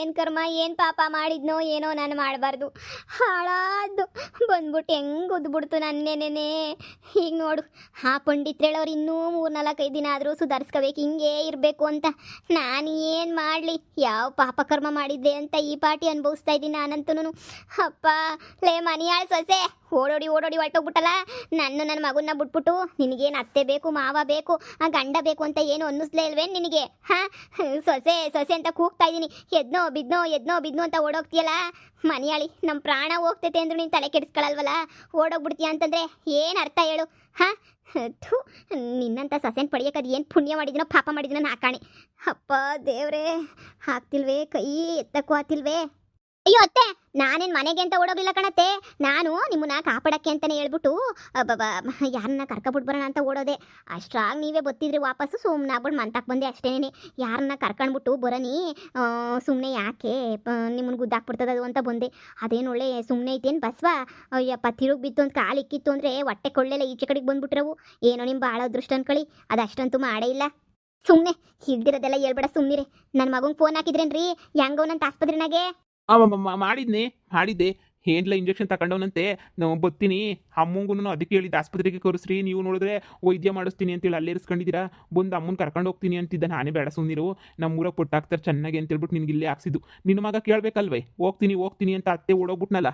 ಏನು ಕರ್ಮ ಏನು ಪಾಪ ಮಾಡಿದ್ನೋ ಏನೋ ನಾನು ಮಾಡಬಾರ್ದು. ಹಾಳಾದ್ದು ಬಂದ್ಬಿಟ್ಟು ಹೆಂಗೆ ಉದ್ಬಿಡ್ತು ನನ್ನೇನೇ. ಈಗ ನೋಡು ಆ ಪಂಡಿತ್ರೇಳವ್ರು ಇನ್ನೂ 3-4-5 ದಿನ ಆದರೂ ಸುಧಾರಿಸ್ಕೋಬೇಕು, ಹಿಂಗೆ ಇರಬೇಕು ಅಂತ. ನಾನು ಏನು ಮಾಡಲಿ, ಯಾವ ಪಾಪ ಕರ್ಮ ಮಾಡಿದ್ದೆ ಅಂತ ಈ ಪಾಟಿ ಅನುಭವಿಸ್ತಾ ಇದ್ದೀನಿ ನಾನಂತೂ. ಅಪ್ಪ ಲೇ ಮನಿಯಾಳು ಸೊಸೆ, ಓಡೋಡಿ ಹೊರಟೋಗ್ಬಿಟ್ಟಲ್ಲ. ನನ್ನ ಮಗನ್ನ ಬಿಟ್ಬಿಟ್ಟು ನಿನಗೇನು ಅತ್ತೆ ಬೇಕು ಮಾವ ಬೇಕು ಆ ಗಂಡ ಬೇಕು ಅಂತ ಏನು ಅನ್ನಿಸ್ಲೇ ಇಲ್ವೇನು ನಿನಗೆ? ಹಾಂ, ಸೊಸೆ ಸೊಸೆ ಅಂತ ಕೂಗ್ತಾ ಇದ್ದೀನಿ, ಎದ್ನೋ ಬಿದ್ನೋ ಅಂತ ಓಡೋಗ್ತೀಯಲ್ಲ. ಮನಿಯಾಳಿ, ನಮ್ಮ ಪ್ರಾಣ ಹೋಗ್ತೈತೆ ಅಂದ್ರೂ ನೀನು ತಲೆ ಕೆಡಿಸ್ಕೊಳ್ಳಲ್ವಲ್ಲ, ಓಡೋಗ್ಬಿಡ್ತೀಯ ಅಂತಂದರೆ ಏನು ಅರ್ಥ ಹೇಳು? ಹಾಂ, ಥೂ, ನಿನ್ನಂಥ ಸೊಸೆನ ಪಡೆಯೋಕೆ ಅದು ಏನು ಪುಣ್ಯ ಮಾಡಿದಿನೋ ಪಾಪ ಮಾಡಿದಿನೋ ನಾಕಾಣೆ. ಅಪ್ಪ ದೇವ್ರೇ, ಆಗ್ತಿಲ್ವೇ ಕೈ ಎತ್ತಕ್ಕೂ ಆಗ್ತಿಲ್ವೇ. ಅಯ್ಯೋ ಅತ್ತೆ, ನಾನೇನು ಮನೆಗೆ ಅಂತ ಓಡೋಗ್ಲಿಲ್ಲ ಕಣತ್ತೆ. ನಾನು ನಿಮ್ಮನ್ನ ಕಾಪಾಡಕ್ಕೆ ಅಂತಲೇ ಹೇಳ್ಬಿಟ್ಟು ಯಾರನ್ನ ಕರ್ಕೊಬಿಟ್ಟು ಬರೋಣ ಅಂತ ಓಡೋದೆ. ಅಷ್ಟ್ರಾಗಿ ನೀವೇ ಬತ್ತಿದ್ರಿ ವಾಪಸ್ಸು. ಸುಮ್ಮನೆ ಆಗ್ಬಿಟ್ಟು ಮಂತಕ್ಕೆ ಬಂದೆ ಅಷ್ಟೇನೆ. ಯಾರನ್ನ ಕರ್ಕೊಂಡ್ಬಿಟ್ಟು ಬರೋನಿ, ಸುಮ್ಮನೆ ಯಾಕೆ ನಿಮ್ಮನ್ನ ಗುದ್ದಾಕ್ಬಿಡ್ತದೆ ಅದು ಅಂತ ಬಂದೆ. ಅದೇನು ಒಳ್ಳೆ ಸುಮ್ಮನೆ ಐತೇನು ಬಸ್ವ? ಅಯ್ಯಪ್ಪ, ತಿರುಗಿ ಬಿತ್ತು ಅಂತ ಕಾಲು ಇಕ್ಕಿತ್ತು ಅಂದರೆ ಹೊಟ್ಟೆ ಕೊಳ್ಳೆಲ್ಲ ಈಚೆ ಕಡೆಗೆ ಬಂದ್ಬಿಟ್ರವು. ಏನೋ ನಿಮ್ಮ ಭಾಳ ಅದೃಷ್ಟ ಅನ್ಕೊಳ್ಳಿ, ಅದು ಅಷ್ಟಂತೂ ಮಾಡೇ ಇಲ್ಲ. ಸುಮ್ಮನೆ ಹಿಡ್ದಿರೋದೆಲ್ಲ ಹೇಳ್ಬೇಡ, ಸುಮ್ಮನಿರೆ. ನನ್ನ ಮಗಂಗೆ ಫೋನ್ ಹಾಕಿದ್ರೇನ್ರಿ ಹೆಂಗವನಂತ ಆಸ್ಪತ್ರೆನಾಗೆ? ಮಾಡಿದ್ದೆ. ಏನ್ಲ ಇಂಜೆಕ್ಷನ್ ತಗೊಂಡವನಂತೆ, ನಾವು ಬರ್ತೀನಿ. ಅಮ್ಮಂಗೂ ಅದಕ್ಕೆ ಹೇಳಿದ್ದು ಆಸ್ಪತ್ರೆಗೆ ಕರೆಸ್ರಿ, ನೀವು ನೋಡಿದ್ರೆ ವೈದ್ಯ ಮಾಡಿಸ್ತೀನಿ ಅಂತೇಳಿ ಅಲ್ಲೇ ಇರಿಸ್ಕೊಂಡಿದ್ದೀರಾ, ಬಂದು ಅಮ್ಮನ ಕರ್ಕೊಂಡು ಹೋಗ್ತೀನಿ ಅಂತಿದ್ದ. ನಾನೇ ಬೇಡ ಸುಮ್ಮನಿರು, ನಮ್ಮೂರಾಗ ಪುಟ್ಟಾಕ್ತಾರೆ ಚೆನ್ನಾಗಿ ಅಂತೇಳ್ಬಿಟ್ಟು ನಿನ್ಗೆ ಇಲ್ಲೇ ಹಾಕ್ಸಿದ್ದು. ನಿನ್ನ ಮಗ ಕೇಳಬೇಕಲ್ವೇ, ಹೋಗ್ತೀನಿ ಅಂತ ಅತ್ತೆ ಓಡೋಗ್ಬಿಟ್ನಲ್ಲ.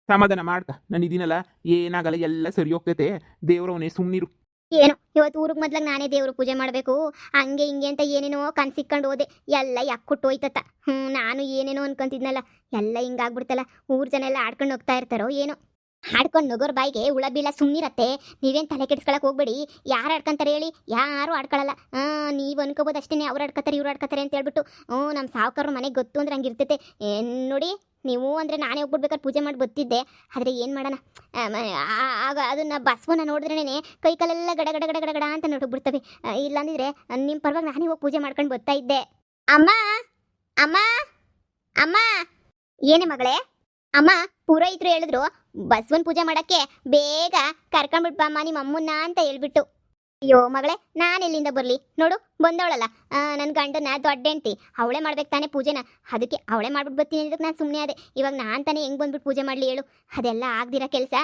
ಸಮಾಧಾನ ಮಾಡ್ಕ, ನಾನು ಇದೀನಲ್ಲ, ಏನಾಗಲ್ಲ, ಎಲ್ಲ ಸರಿ ಹೋಗ್ತೈತೆ. ದೇವ್ರವನೇ, ಸುಮ್ಮನಿರು. ಏನೋ ಇವತ್ತು ಊರಿಗೆ ಮೊದ್ಲಾಗ ನಾನೇ ದೇವ್ರ ಪೂಜೆ ಮಾಡಬೇಕು ಹಂಗೆ ಹಿಂಗೆ ಅಂತ ಏನೇನೋ ಕನ್ಸಿಕ್ಕೊಂಡು ಹೋದೆ. ಎಲ್ಲ ಯಾಕುಟ್ಟು ಹೋಯ್ತತ್ತ. ನಾನು ಏನೇನೋ ಅನ್ಕೊಂತಿದ್ನಲ್ಲ, ಎಲ್ಲ ಹಿಂಗಾಗ್ಬಿಡ್ತಲ್ಲ. ಊರು ಜನ ಎಲ್ಲ ಆಡ್ಕೊಂಡು ಹೋಗ್ತಾ ಇರ್ತಾರೋ ಏನೋ. ಆಡ್ಕೊಂಡು ನಗೋರ್ ಬಾಯಿಗೆ ಹುಳ ಬೀಳ ಸುಮ್ಮನಿರತ್ತೆ. ನೀವೇನು ತಲೆ ಕೆಡಿಸ್ಕೊಳಕ್ಕೆ ಹೋಗ್ಬೇಡಿ. ಯಾರು ಆಡ್ಕೊಂತಾರೆ ಹೇಳಿ? ಯಾರು ಆಡ್ಕೊಳ್ಳಲ್ಲ. ನೀವು ಅನ್ಕೋಬೋದು ಅಷ್ಟೇ, ಅವ್ರು ಆಡ್ಕೊತಾರೆ ಇವ್ರು ಆಡ್ಕೊತಾರೆ ಅಂತ ಹೇಳ್ಬಿಟ್ಟು. ನಮ್ಮ ಸಾವುಕಾರರು ಮನೆಗೆ ಗೊತ್ತು ಅಂದ್ರೆ ಹಂಗೆ ಇರ್ತೈತೆ. ನೋಡಿ, ನೀವು ಅಂದರೆ ನಾನೇ ಹೋಗ್ಬಿಡ್ಬೇಕಾದ್ರೆ ಪೂಜೆ ಮಾಡಿ ಬರ್ತಿದ್ದೆ. ಆದರೆ ಏನು ಮಾಡೋಣ, ಆಗ ಅದನ್ನು ಬಸವನ್ನ ನೋಡಿದ್ರೇ ಕೈ ಕಾಲೆಲ್ಲ ಗಡ ಗಡ ಗಡ ಗಡ ಗಡ ಅಂತ ನೋಡ್ಬಿಡ್ತವೆ. ಇಲ್ಲಾಂದಿದ್ರೆ ನಿಮ್ಮ ಪರವಾಗಿ ನಾನೇ ಹೋಗಿ ಪೂಜೆ ಮಾಡ್ಕೊಂಡು ಬರ್ತಾ ಇದ್ದೆ. ಅಮ್ಮ ಅಮ್ಮ ಅಮ್ಮ, ಏನೇ ಮಗಳೇ? ಅಮ್ಮ, ಪುರೋಹಿತರು ಹೇಳಿದ್ರು ಬಸವನ್ ಪೂಜೆ ಮಾಡೋಕ್ಕೆ ಬೇಗ ಕರ್ಕೊಂಡ್ಬಿಟ್ಬಮ್ಮ ನಿಮ್ಮ ಅಮ್ಮನ್ನ ಅಂತ ಹೇಳ್ಬಿಟ್ಟು. ಅಯ್ಯೋ ಮಗಳೇ, ನಾನು ಎಲ್ಲಿಂದ ಬರಲಿ? ನೋಡು, ಬಂದವಳಲ್ಲ ನನ್ನ ಗಂಡನ ದೊಡ್ಡ ಹೆಂಡ್ತಿ, ಅವಳೇ ಮಾಡ್ಬೇಕು ತಾನೇ ಪೂಜೆನ. ಅದಕ್ಕೆ ಅವಳೇ ಮಾಡ್ಬಿಟ್ಟು ಬರ್ತೀನಿ ಅದಕ್ಕೆ ನಾನು ಸುಮ್ಮನೆ ಅದೇ. ಇವಾಗ ನಾನು ತಾನೇ ಹೆಂಗೆ ಬಂದ್ಬಿಟ್ಟು ಪೂಜೆ ಮಾಡಲಿ ಹೇಳು? ಅದೆಲ್ಲ ಆಗ್ದಿರೋ ಕೆಲಸ.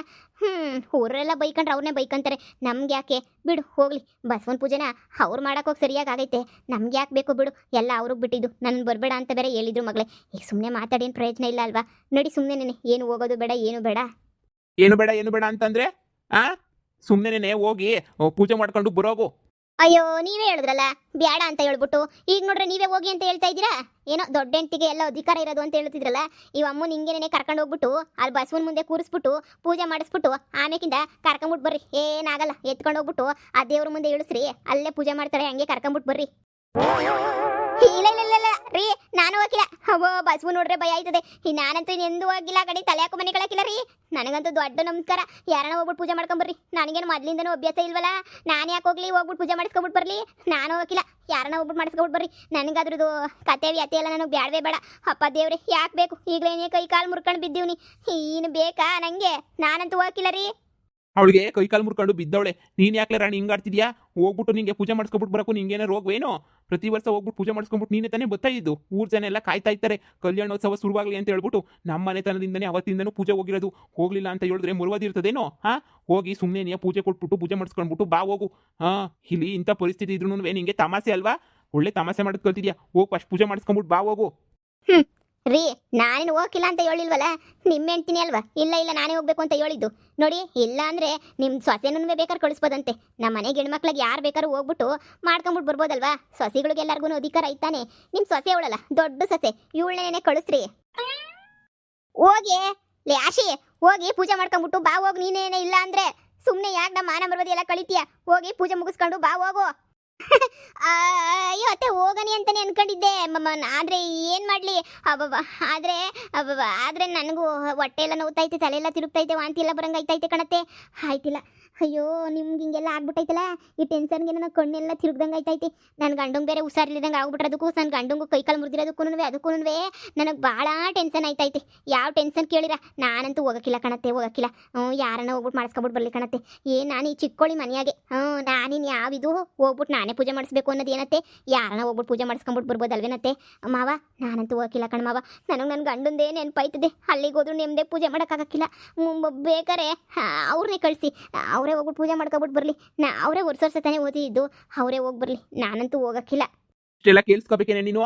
ಊರೆಲ್ಲ ಬೈಕೊಂಡ್ರೆ ಅವ್ರನ್ನೇ ಬೈಕೊಂತಾರೆ, ನಮ್ಗೆ ಯಾಕೆ? ಬಿಡು ಹೋಗ್ಲಿ. ಬಸವನ ಪೂಜೆನ ಅವ್ರು ಮಾಡೋಕ್ಕೋಗಿ ಸರಿಯಾಗಿ ಆಗೈತೆ, ನಮ್ಗೆ ಯಾಕೆ ಬೇಕು ಬಿಡು. ಎಲ್ಲ ಅವ್ರಿಗೆ ಬಿಟ್ಟಿದ್ದು, ನನ್ನ ಬರಬೇಡ ಅಂತ ಬೇರೆ ಹೇಳಿದ್ರು ಮಗಳೇ. ಈಗ ಸುಮ್ಮನೆ ಮಾತಾಡೇನು ಪ್ರಯೋಜನ ಇಲ್ಲ ಅಲ್ವಾ? ನೋಡಿ ಸುಮ್ಮನೆ ಏನು ಹೋಗೋದು ಬೇಡ, ಏನು ಬೇಡ. ಏನು ಬೇಡ ಅಂತಂದ್ರೆ ಸುಮ್ಮನೆ ಹೋಗಿ ಪೂಜೆ ಮಾಡ್ಕೊಂಡು ಬರೋಗು. ಅಯ್ಯೋ, ನೀವೇ ಹೇಳಿದ್ರಲ್ಲ ಬ್ಯಾಡ ಅಂತ ಹೇಳ್ಬಿಟ್ಟು, ಈಗ ನೋಡ್ರೆ ನೀವೇ ಹೋಗಿ ಅಂತ ಹೇಳ್ತಾ ಇದ್ದೀರಾ. ಏನೋ ದೊಡ್ಡ ಹೆಂಡ್ತಿಗೆ ಎಲ್ಲ ಅಧಿಕಾರ ಇರೋದು ಅಂತ ಹೇಳ್ತಿದ್ರಲ್ಲ. ಈ ಅಮ್ಮನ ಹಿಂಗೇನೆ ಕರ್ಕೊಂಡು ಹೋಗ್ಬಿಟ್ಟು ಅಲ್ಲಿ ಬಸವನ ಮುಂದೆ ಕೂರಿಸ್ಬಿಟ್ಟು ಪೂಜೆ ಮಾಡಿಸ್ಬಿಟ್ಟು ಆಮೇಕಿಂದ ಕರ್ಕೊಂಬಿಟ್ಟು ಬರ್ರಿ. ಏನಾಗಲ್ಲ, ಎತ್ಕೊಂಡು ಹೋಗ್ಬಿಟ್ಟು ಆ ದೇವ್ರ ಮುಂದೆ ಇಳಿಸ್ರಿ, ಅಲ್ಲೇ ಪೂಜೆ ಮಾಡ್ತಾರೆ, ಹಂಗೆ ಕರ್ಕೊಂಬಿಟ್ಟು ಬರ್ರಿ. ಇಲ್ಲ ಇಲ್ಲ ಇಲ್ಲ ರೀ, ನಾನು ಹೋಗಿಲ್ಲ. ಅವೋ ಬಸವು ನೋಡ್ರೆ ಭಯ ಆಯ್ತದೆ. ನಾನಂತೂ ಇನ್ನೆಂದೂ ಹೋಗಿಲ್ಲ. ಕಡೆ ತಲೆ ಹಾಕೋ ಮನೆ ಕಳಕಿಲ್ಲ ರೀ. ನನಗಂತೂ ದೊಡ್ಡ ನಮಸ್ಕಾರ. ಯಾರನ್ನ ಹೋಗ್ಬಿಟ್ಟು ಪೂಜೆ ಮಾಡ್ಕೊಂಬರ್ರಿ. ನನಗೇನು ಮೊದ್ಲಿಂದನೂ ಅಭ್ಯಾಸ ಇಲ್ವಲ್ಲ, ನಾನು ಯಾಕೆ ಹೋಗ್ಲಿ? ಹೋಗ್ಬಿಟ್ಟು ಪೂಜೆ ಮಾಡಿಸ್ಕೊಬಿಟ್ಟು ಬರಲಿ. ನಾನು ಹೋಗಿಲ್ಲ, ಯಾರನ್ನ ಹೋಗ್ಬಿಟ್ಟು ಮಾಡಿಸ್ಕೊಬಿಟ್ಟು ಬರ್ರಿ. ನನಗದ್ರದ್ದು ಕತೆ ವ್ಯತೆ ಎಲ್ಲ ನನಗೆ ಬ್ಯಾಡವೇ ಬೇಡ. ಅಪ್ಪ ದೇವ್ರೆ, ಯಾಕೆ ಬೇಕು? ಈಗಲೇ ಕೈ ಕಾಲು ಮುರ್ಕೊಂಡು ಬಿದ್ದೀವ್ನಿ, ಇನ್ನು ಬೇಕಾ ನನಗೆ? ನಾನಂತೂ ಹೋಗಿಲ್ಲ ರೀ. ಅವಳಿಗೆ ಕೈ ಕಾಲು ಮುರ್ಕೊಂಡು ಬಿದ್ದವಳೆ, ನೀನು ಯಾಕೆ ರಾಣಿ ಹಿಂಗಾಡ್ತಿದ್ಯಾ? ಹೋಗ್ಬಿಟ್ಟು ನಿಂಗೆ ಪೂಜೆ ಮಾಡಿಸ್ಕೊಬಿಟ್ಟು ಬರಕು ನಿಂಗೇನೋ ರೋಗವೇನೋ? ಪ್ರತಿ ವರ್ಷ ಹೋಗ್ಬಿಟ್ಟು ಪೂಜೆ ಮಾಡಿಸ್ಕೊಂಬಿಟ್ಟು ನೀನೇ ತಾನೇ ಬರ್ತಾ ಇದ್ದು. ಊರು ಜನ ಎಲ್ಲ ಕಾಯ್ತಾ ಇರ್ತಾರೆ ಕಲ್ಯಾಣೋತ್ಸವ ಶುರುವಾಗಲಿ ಅಂತ ಹೇಳ್ಬಿಟ್ಟು. ನಮ್ಮ ಮನೆತನದಿಂದನೇ ಅವತ್ತಿಂದನೂ ಪೂಜೆ ಹೋಗಿರೋದು. ಹೋಗ್ಲಿಲ್ಲ ಅಂತ ಹೇಳಿದ್ರೆ ಮುರುವದಿರ್ತದೇನೋ? ಹೋಗಿ ಸುಮ್ಮನೆ ನೀ ಪೂಜೆ ಕೊಟ್ಬಿಟ್ಟು ಪೂಜೆ ಮಾಡಿಸ್ಕೊಂಡ್ಬಿಟ್ಟು ಬಾ ಹೋಗು. ಇಲ್ಲಿ ಇಂಥ ಪರಿಸ್ಥಿತಿ ಇದ್ರೂ ನಿಂಗೆ ತಮಾಸೆ ಅಲ್ವಾ? ಒಳ್ಳೆ ತಮಾಸೆ ಮಾಡೋದು ಕಲ್ತಿದ್ಯಾ. ಹೋಗಿ ಫಸ್ಟ್ ಪೂಜೆ ಮಾಡಿಸ್ಕೊಂಬಿಟ್ಟು ಬಾ ಹೋಗು. ರೀ, ನಾನೇನು ಹೋಗಿಲ್ಲ ಅಂತ ಹೇಳಿಲ್ವಲ್ಲ, ನಿಮ್ಮ ಹೆಂಡ್ತಿನಿ ಅಲ್ವಾ? ಇಲ್ಲ ನಾನೇ ಹೋಗ್ಬೇಕು ಅಂತ ಹೇಳಿದ್ದು. ನೋಡಿ, ಇಲ್ಲ ಅಂದರೆ ನಿಮ್ಮ ಸೊಸೆನೂ ಬೇಕಾದ್ರೆ ಕಳಿಸ್ಬೋದಂತೆ. ನಮ್ಮ ಮನೆಗೆ ಹೆಣ್ಮಕ್ಳಿಗೆ ಯಾರು ಬೇಕಾದ್ರೂ ಹೋಗ್ಬಿಟ್ಟು ಮಾಡ್ಕೊಂಬಿಟ್ಟು ಬರ್ಬೋದಲ್ವಾ? ಸೊಸೆಗಳಿಗೆಲ್ಲರಿಗೂ ಅಧಿಕಾರ ಐತಾನೆ. ನಿಮ್ಮ ಸೊಸೆ ಅವಳಲ್ಲ, ದೊಡ್ಡ ಸೊಸೆ, ಇವಳನ್ನೇ ಕಳಿಸ್ರಿ. ಹೋಗಿ ಲೇ ಆಶಿ, ಹೋಗಿ ಪೂಜೆ ಮಾಡ್ಕೊಂಬಿಟ್ಟು ಬಾ ಹೋಗಿ. ನೀನೇನೇ ಇಲ್ಲ ಅಂದರೆ ಸುಮ್ಮನೆ ಯಾಕೆ ನಮ್ಮ ಮಾನ ಮರ್ಯಾದೆ ಎಲ್ಲ ಕಳಿತೀಯ? ಹೋಗಿ ಪೂಜೆ ಮುಗಿಸ್ಕೊಂಡು ಬಾ ಹೋಗು. ಅಯ್ಯೋ ಅತ್ತೆ, ಹೋಗನಿ ಅಂತಾನೆ ಅನ್ಕೊಂಡಿದ್ದೆ ಆದ್ರೆ ಏನು ಮಾಡಲಿ? ಆದರೆ ನನಗೂ ಹೊಟ್ಟೆ ಎಲ್ಲ ನೋವ್ತೈತೆ, ತಲೆ ಎಲ್ಲ ತಿರುಗ್ತೈತೆ, ವಾಂತಿ ಎಲ್ಲ ಬರಂಗೈತೈತೆ ಕಣತ್ತೆ. ಆಯ್ತಿಲ್ಲ. ಅಯ್ಯೋ, ನಿಮ್ಗೆ ಹಿಂಗೆಲ್ಲ ಆಗ್ಬಿಟ್ಟೈತಲ್ಲ, ಈ ಟೆನ್ಷನ್ಗೆ ನನ್ನ ಕಣ್ಣೆಲ್ಲ ತಿರುಗ್ದಂಗೆ ಐತೈತಿ. ನನ್ನ ಗಂಡಂಗೆ ಬೇರೆ ಹುಷಾರಿಲ್ದಂಗೆ ಆಗ್ಬಿಟ್ರದಕ್ಕೂ, ನನ್ನ ಗಂಡಂಗೂ ಕೈಕಾಲು ಮುರಿದಿರೋದಕ್ಕೂ ನನಗೆ ಭಾಳ ಟೆನ್ಷನ್ ಐತೈತಿ. ಯಾವ ಟೆನ್ಷನ್ ಕೇಳಿರ? ನಾನಂತೂ ಹೋಗಕ್ಕಿಲ್ಲ ಕಣತ್ತೆ, ಹೋಗಕ್ಕಿಲ್ಲ. ಯಾರನ್ನ ಹೋಗ್ಬಿಟ್ಟು ಮಾಡಿಸ್ಕೊಬಿಟ್ಟು ಬರಲಿ ಕಣತ್ತೆ. ನಾನು ಈ ಚಿಕ್ಕೋಳಿ ಮನೆಯಾಗೆ ನಾನಿನ್ನು ಯಾವಿದು ಹೋಗ್ಬಿಟ್ಟು ನಾನೇ ಪೂಜೆ ಮಾಡಿಸ್ಬೇಕು. ಹೋಗ್ಬೇಕು ಅನ್ನೋದು ಏನತ್ತೆ, ಯಾರನ್ನ ಹೋಗ್ಬಿಟ್ಟು ಪೂಜೆ ಮಾಡಿಸ್ಕೊಂಬಿಟ್ಟು ಬರ್ಬೋದಲ್ವೇನತ್ತೆ. ಮಾವ ನಾನಂತೂ ಹೋಗಿಲ್ಲ ಕಣ್ ಮಾವ, ನನಗೆ ನನ್ನ ಗಂಡಂದೇ ನೆನಪಾಯ್ತದೆ. ಅಲ್ಲಿಗೆ ಹೋದ್ರು ನೆಮ್ಮದಿ ಪೂಜೆ ಮಾಡೋಕ್ಕಾಗಕ್ಕಿಲ್ಲ. ಬೇಕಾರೆ ಅವ್ರನ್ನೇ ಕಳಿಸಿ, ಅವರೇ ಹೋಗ್ಬಿಟ್ಟು ಪೂಜೆ ಮಾಡ್ಕೊಬಿಟ್ಟು ಬರಲಿ. ಅವರೇ ವರ್ಷ ತಾನೇ ಓದಿದ್ದು, ಅವರೇ ಹೋಗಿ ಬರಲಿ. ನಾನಂತೂ ಹೋಗಕ್ಕಿಲ್ಲ. ಇಷ್ಟೆಲ್ಲ ಕೇಳಿಸ್ಕೋಬೇಕೇನೆ ನೀನು?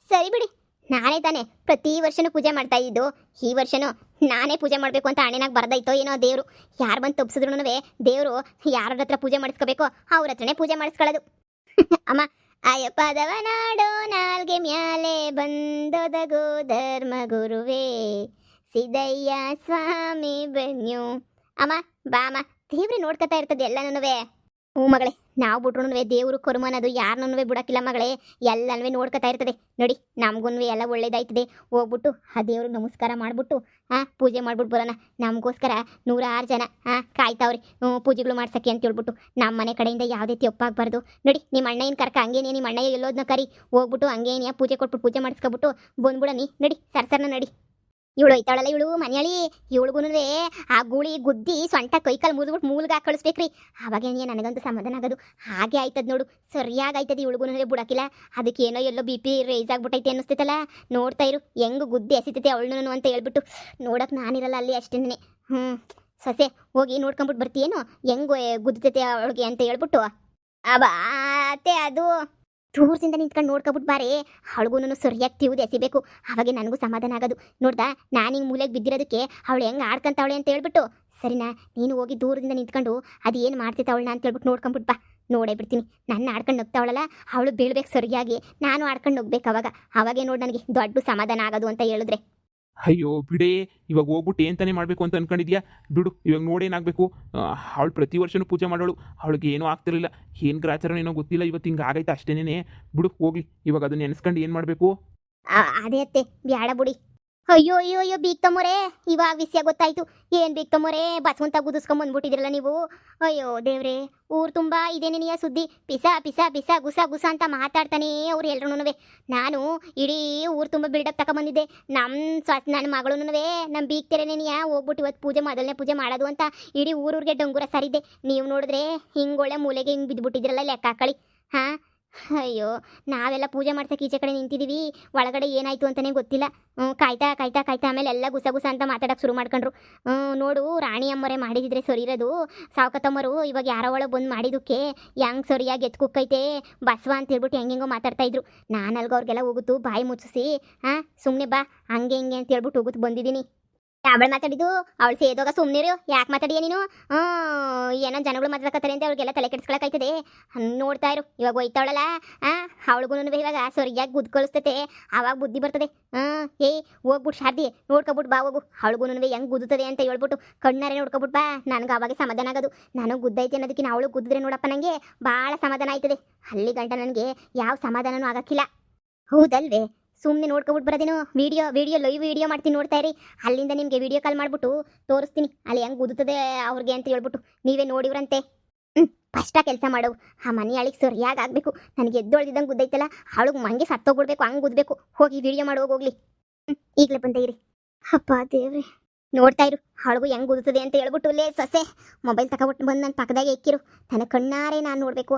ಸರಿ ಬಿಡಿ, ನಾನೇ ತಾನೇ ಪ್ರತಿ ವರ್ಷನೂ ಪೂಜೆ ಮಾಡ್ತಾ ಇದ್ದು. ಈ ವರ್ಷನೂ ನಾನೇ ಪೂಜೆ ಮಾಡಬೇಕು ಅಂತ ಹಣೆನಾಗ ಬರ್ದೈತೋ ಏನೋ ದೇವರು. ಯಾರು ಬಂದು ತಪ್ಪಿಸಿದ್ರು ದೇವರು ಯಾರ ಹತ್ರ ಪೂಜೆ ಮಾಡಿಸ್ಕೋಬೇಕೋ ಅವ್ರ ಹತ್ರನೇ ಪೂಜೆ ಮಾಡಿಸ್ಕೊಳ್ಳೋದು. ಅಮ್ಮ ಅಯ್ಯಪ್ಪದವ ನಾಡೋ ನಾಲ್ಗೆ ಮ್ಯಾಲೆ ಬಂದೊದಗೋ ಧರ್ಮ ಗುರುವೇ ಸಿದ್ದಯ್ಯ ಸ್ವಾಮಿ ಬನ್ಯು. ಅಮ್ಮ ಬಾ ಅಮ್ಮ, ದೇವ್ರಿ ನೋಡ್ಕೊತಾ ಇರ್ತದೆ ಎಲ್ಲನೂ. ಹ್ಞೂ ಮಗಳೇ, ನಾವು ಬಿಟ್ರು ದೇವರು ಕರ್ಮ ಅನ್ನೋದು ಯಾರನ್ನೂ ಬಿಡೋಕ್ಕಿಲ್ಲ ಮಗಳೇ. ಎಲ್ಲನೂ ನೋಡ್ಕೊತಾ ಇರ್ತದೆ. ನೋಡಿ ನಮಗೂ ಎಲ್ಲ ಒಳ್ಳೇದಾಯ್ತದೆ. ಹೋಗ್ಬಿಟ್ಟು ಆ ದೇವ್ರಿಗೆ ನಮಸ್ಕಾರ ಮಾಡಿಬಿಟ್ಟು ಪೂಜೆ ಮಾಡ್ಬಿಟ್ಟು ಬರೋಣ. ನಮಗೋಸ್ಕರ 100 ಜನ ಕಾಯ್ತಾವ್ರಿ ಪೂಜೆಗಳು ಮಾಡ್ಸಕ್ಕೆ ಅಂತ ಹೇಳ್ಬಿಟ್ಟು. ನಮ್ಮ ಮನೆ ಕಡೆಯಿಂದ ಯಾವುದೇ ತಪ್ಪಾಗಬಾರ್ದು. ನೋಡಿ ನಿಮ್ಮ ಅಣ್ಣನ ಕರ್ಕ ಹಂಗೇನೇ, ನಿಮ್ಮ ಅಣ್ಣ ಎಲ್ಲೋದನ್ನ ಕರಿ, ಹೋಗ್ಬಿಟ್ಟು ಹಂಗೇನಿಯ ಪೂಜೆ ಕೊಟ್ಬಿಟ್ಟು ಪೂಜೆ ಮಾಡಿಸ್ಕೊಬಿಟ್ಟು ಬಂದ್ಬಿಡನಿ. ನಡಿ ಸರ್ಸರ್ನ ನಡಿ. ಇವಳು ಐತಾಳಲ್ಲ, ಇವಳು ಮನೆಯಳಿ, ಇವಳಿಗೂ ಆ ಗೂಳಿ ಗುದ್ದಿ ಸೊಂಟ ಕೈಕಾಲು ಮುರಿದ್ಬಿಟ್ಟು ಮೂಲ್ಗೆ ಹಾಕಿ ಕಳಿಸ್ಬೇಕ್ರಿ. ಅವಾಗೇನಿಯ ನನಗಂತೂ ಸಮಾಧಾನ ಆಗೋದು. ಹಾಗೆ ಆಯ್ತದ ನೋಡು, ಸರಿಯಾಗಿ ಆಯ್ತದ. ಇವಳಿಗೂ ಬಿಡೋಕ್ಕಿಲ್ಲ. ಅದಕ್ಕೇನೋ ಎಲ್ಲೋ BP ರೈಸ್ ಆಗ್ಬಿಟ್ಟೈತೆ ಅನ್ನಿಸ್ತೈತಲ್ಲ. ನೋಡ್ತಾ ಇರು ಹೆಂಗೆ ಗುದ್ದಿ ಎಸಿತೈತೆ ಅವಳನ್ನು ಅಂತ ಹೇಳ್ಬಿಟ್ಟು. ನೋಡೋಕೆ ನಾನಿರಲ್ಲ ಅಲ್ಲಿ ಅಷ್ಟೇನೆ. ಸೊಸೆ ಹೋಗಿ ನೋಡ್ಕೊಂಬಿಟ್ಟು ಬರ್ತೀಯೇನೋ ಹೆಂಗೆ ಗುದ್ದತೈತೆ ಅವಳಿಗೆ ಅಂತ ಹೇಳ್ಬಿಟ್ಟು. ಅತ್ತೆ ಅದು ದೂರದಿಂದ ನಿಂತ್ಕೊಂಡು ನೋಡ್ಕೊಬಿಟ್ಟು ಬಾರೆ. ಅವಳಿಗೂ ಸರಿಯಾಗಿ ತಿವ್ದು ಎಸಿಬೇಕು, ಅವಾಗೆ ನನಗೂ ಸಮಾಧಾನ ಆಗೋದು. ನೋಡ್ದಾ ನಾನು ಹಿಂಗೆ ಮೂಲೆಗೆ ಬಿದ್ದಿರೋದಕ್ಕೆ ಅವಳು ಹೆಂಗೆ ಆಡ್ಕೊಂತಾವಳೆ ಅಂತ ಹೇಳ್ಬಿಟ್ಟು. ಸರಿನಾ, ನೀನು ಹೋಗಿ ದೂರದಿಂದ ನಿಂತ್ಕೊಂಡು ಅದು ಏನು ಮಾಡ್ತೈತೆ ಅವಳನ್ನ ಅಂತ ಹೇಳ್ಬಿಟ್ಟು ನೋಡ್ಕೊಂಬಿಟ್ಟು ಬಾ. ನೋಡೇ ಬಿಡ್ತೀನಿ. ನನ್ನ ಆಡ್ಕೊಂಡು ನುಗ್ತಾವಳಲ್ಲ, ಅವಳು ಬೀಳ್ಬೇಕು ಸರಿಯಾಗಿ, ನಾನು ಆಡ್ಕೊಂಡು ನುಗ್ಬೇಕು. ಅವಾಗೇ ನೋಡಿ ನನಗೆ ದೊಡ್ಡ ಸಮಾಧಾನ ಆಗೋದು ಅಂತ ಹೇಳಿದ್ರೆ. ಅಯ್ಯೋ ಬಿಡೇ, ಇವಾಗ ಹೋಗ್ಬಿಟ್ಟು ಏನು ತಾನೇ ಮಾಡಬೇಕು ಅಂತ ಅನ್ಕೊಂಡಿದ್ಯಾ? ಬಿಡು, ಇವಾಗ ನೋಡೇನಾಗಬೇಕು. ಅವಳು ಪ್ರತಿ ವರ್ಷನೂ ಪೂಜೆ ಮಾಡೋಳು, ಅವಳಿಗೆ ಏನೂ ಆಗ್ತಿರಲಿಲ್ಲ. ಏನು ಗ್ರಾಚಾರ ಏನೋ ಗೊತ್ತಿಲ್ಲ, ಇವತ್ತು ಹಿಂಗೆ ಆಗೈತೆ ಅಷ್ಟೇನೇ. ಬಿಡು ಹೋಗ್ಲಿ, ಇವಾಗ ಅದನ್ನ ನೆನೆಸ್ಕೊಂಡು ಏನು ಮಾಡಬೇಕು? ಅದೇ ಅತ್ತೆ ಬ್ಯಾಡ ಬಿಡಿ. ಅಯ್ಯೋ ಅಯ್ಯೋ ಅಯ್ಯೋ ಬೀಗ್ ತಮ್ಮೋರೆ, ಇವಾಗ ವಿಷಯ ಗೊತ್ತಾಯ್ತು. ಏನು ಬೀಗ್ ತಮ್ಮೋರೆ, ಬಸವಂತ ಗುದಿಸ್ಕೊಂಬಂದ್ಬಿಟ್ಟಿದ್ರಲ್ಲ ನೀವು. ಅಯ್ಯೋ ದೇವ್ರೆ, ಊರು ತುಂಬ ಇದೇನೇನಿಯ ಸುದ್ದಿ. ಪಿಸ ಪಿಸ ಪಿಸ ಗುಸ ಗುಸ ಅಂತ ಮಾತಾಡ್ತಾನೆ ಅವ್ರು ಎಲ್ರೂ. ನಾನು ಇಡೀ ಊರು ತುಂಬ ಬಿಲ್ಡಪ್ ತಗೊಂಬಂದಿದ್ದೆ. ನನ್ನ ಮಗಳೂ ನಮ್ಮ ಬೀಗ್ ತೆರೆನೇನಿಯ ಹೋಗ್ಬಿಟ್ಟು ಇವತ್ತು ಪೂಜೆ ಮೊದಲನೇ ಪೂಜೆ ಮಾಡೋದು ಅಂತ ಇಡೀ ಊರೂರಿಗೆ ಡಂಗೂರ ಸರಿದ್ದೆ. ನೀವು ನೋಡಿದ್ರೆ ಹಿಂಗೊಳ್ಳೆ ಮೂಲೆಗೆ ಹಿಂಗೆ ಬಿದ್ದುಬಿಟ್ಟಿದ್ರಲ್ಲ, ಲೆಕ್ಕ ಹಾಕಳಿ. ಅಯ್ಯೋ, ನಾವೆಲ್ಲ ಪೂಜೆ ಮಾಡ್ಸಕ್ಕೆ ಈಚೆ ಕಡೆ ನಿಂತಿದ್ದೀವಿ, ಒಳಗಡೆ ಏನಾಯ್ತು ಅಂತಲೇ ಗೊತ್ತಿಲ್ಲ. ಕಾಯ್ತಾ ಕಾಯ್ತಾ ಕಾಯ್ತಾ ಆಮೇಲೆ ಎಲ್ಲ ಗುಸ ಗುಸ ಅಂತ ಮಾತಾಡೋಕೆ ಶುರು ಮಾಡ್ಕೊಂಡ್ರು. ನೋಡು, ರಾಣಿ ಅಮ್ಮರೇ ಮಾಡಿದಿದ್ರೆ ಸರಿ ಇರೋದು. ಸಾವ್ಕತ್ತಮ್ಮರು ಇವಾಗ ಯಾರೋ ಒಳಗೆ ಬಂದು ಮಾಡಿದ್ದಕ್ಕೆ ಹೆಂಗೆ ಸರಿಯಾಗಿ ಎತ್ಕುಕ್ಕೈತೆ ಬಸವ ಅಂತ ಹೇಳ್ಬಿಟ್ಟು ಹೆಂಗೆಂಗೋ ಮಾತಾಡ್ತಾ ಇದ್ರು. ನಾನು ಅಲ್ಗ ಅವ್ರಿಗೆಲ್ಲ ಹೋಗುತ್ತು ಬಾಯಿ ಮುಚ್ಚಿಸಿ ಸುಮ್ಮನೆ ಬಾ ಹಂಗೆ ಹಿಂಗೆ ಅಂತ ಹೇಳ್ಬಿಟ್ಟು ಹೋಗುತ್ತು ಬಂದಿದ್ದೀನಿ. ಅವಳು ಮಾತಾಡಿದ್ದು ಅವಳು ಸೇದೋಗ ಸುಮ್ಮನಿರು. ಯಾಕೆ ಮಾತಾಡಿಯ ನೀನು? ಏನೋ ಜನಗಳು ಮಾತಾಡ್ಕತ್ತಾರೆ ಅಂತ ಅವ್ರಿಗೆಲ್ಲ ತಲೆ ಕೆಡಿಸ್ಕೊಳಕೈತದೆ. ನೋಡ್ತಾ ಇರು, ಇವಾಗ ಹೋಯ್ತಾವಳಲ್ಲ ಅವಳಿಗೂ ಇವಾಗ ಸರಿಯಾಗಿ ಗುದ್ದು ಕಳಿಸ್ತೈತೆ, ಆವಾಗ ಬುದ್ಧಿ ಬರ್ತದೆ. ಹೋಗ್ಬಿಟ್ಟು ಶಾರ್ದಿ ನೋಡ್ಕೊಬಿಟ್ಟು ಬಾ ಹೋಗು. ಅವಳಿಗೂ ಹೆಂಗೆ ಗುದ್ದುತ್ತದೆ ಅಂತ ಹೇಳ್ಬಿಟ್ಟು ಕಣ್ಣಾರೆ ನೋಡ್ಕೊಬಿಟ್ಟು ಬಾ. ನನಗೆ ಆವಾಗ ಸಮಾಧಾನ ಆಗೋದು. ನಾನು ಗುದ್ದೈತೆ ಅನ್ನೋದಕ್ಕೆ ಅವಳು ಗುದ್ದಿದ್ರೆ ನೋಡಪ್ಪ ನನಗೆ ಭಾಳ ಸಮಾಧಾನ ಆಯ್ತದೆ. ಅಲ್ಲಿ ಗಂಟ ನನಗೆ ಯಾವ ಸಮಾಧಾನನೂ ಆಗಕ್ಕಿಲ್ಲ. ಹೌದಲ್ವೇ? ಸುಮ್ಮನೆ ನೋಡ್ಕೊಬಿಟ್ಟು ಬರೋದೇನು, ವಿಡಿಯೋ ಲೈವ್ ವಿಡಿಯೋ ಮಾಡ್ತೀನಿ, ನೋಡ್ತಾ ಇರಿ. ಅಲ್ಲಿಂದ ನಿಮಗೆ ವಿಡಿಯೋ ಕಾಲ್ ಮಾಡಿಬಿಟ್ಟು ತೋರಿಸ್ತೀನಿ ಅಲ್ಲಿ ಹೆಂಗೆ ಗುದ್ದುತ್ತದೆ ಅವ್ರಿಗೆ ಅಂತ ಹೇಳ್ಬಿಟ್ಟು. ನೀವೇ ನೋಡಿವ್ರಂತೆ. ಫಸ್ಟ ಕೆಲಸ ಮಾಡು, ಆ ಮನೆ ಅಳಿಗೆ ಸರಿಯಾಗಿ ಆಗಬೇಕು. ನನಗೆ ಎದ್ದೊಳ್ದಿದ್ದಂಗೆ ಗುದ್ದೈತಲ್ಲ, ಅವಳಿಗೆ ಮಂಗೆ ಸತ್ತೋಗ್ಬಿಡ್ಬೇಕು, ಹಂಗೆ ಗುದ್ದಬೇಕು. ಹೋಗಿ ವಿಡಿಯೋ ಮಾಡಿ ಹೋಗ್ಲಿ. ಈಗಲೇ ಬಂದೆ ಇರಿ. ಅಪ್ಪ ದೇವ್ರಿ, ನೋಡ್ತಾ ಇರು ಅವಳಿಗೂ ಹೆಂಗೆ ಗುದ್ದುತ್ತದೆ ಅಂತ ಹೇಳ್ಬಿಟ್ಟು. ಲೇ ಸೊಸೆ, ಮೊಬೈಲ್ ತಗೊಬಿಟ್ಟು ಬಂದು ನನ್ನ ಪಕ್ಕದಾಗೆ ಎಕ್ಕಿರು. ನನ್ನ ಕಣ್ಣಾರೆ ನಾನು ನೋಡಬೇಕು.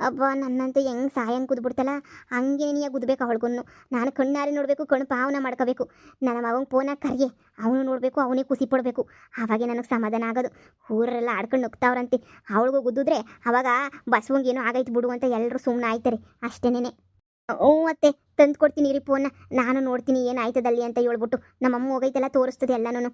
ಅಬ್ಬ ನನ್ನಂತೂ ಹೆಂಗೆ ಸಾಯಂಗೆ ಕುದ್ಬಿಡ್ತಲ್ಲ, ಹಂಗೆ ನೀನು ಗುದ್ಬೇಕು ಅವಳಿಗೂ. ನಾನು ಕಣ್ಣಾರೆ ನೋಡಬೇಕು, ಕಣ್ಣು ಪಾವನ ಮಾಡ್ಕೋಬೇಕು. ನನ್ನ ಮಗಂಗೆ ಫೋನಾಗ ಕರಿಯೆ, ಅವನು ನೋಡಬೇಕು, ಅವನಿಗೆ ಖುಷಿ ಪಡಬೇಕು. ಆವಾಗೆ ನನಗೆ ಸಮಾಧಾನ ಆಗೋದು. ಊರೆಲ್ಲ ಆಡ್ಕೊಂಡು ನುಗ್ತಾವ್ರಂತೆ. ಅವಳಿಗೂ ಗುದ್ದಿದ್ರೆ ಅವಾಗ ಬಸವಂಗೆ ಏನೋ ಆಗೈತೆ ಬಿಡು ಅಂತ ಎಲ್ಲರೂ ಸುಮ್ಮನೆ ಆಯ್ತಾರೆ ಅಷ್ಟೇನೆ. ಅತ್ತೆ ತಂದು ಕೊಡ್ತೀನಿ ರೀ ಫೋನ್ನ, ನಾನು ನೋಡ್ತೀನಿ ಏನಾಯ್ತದಲ್ಲಿ ಅಂತ ಹೇಳ್ಬಿಟ್ಟು. ನಮ್ಮಮ್ಮ ಹೋಗೈತೆಲ್ಲ ತೋರಿಸ್ತದೆ ಎಲ್ಲನೂ.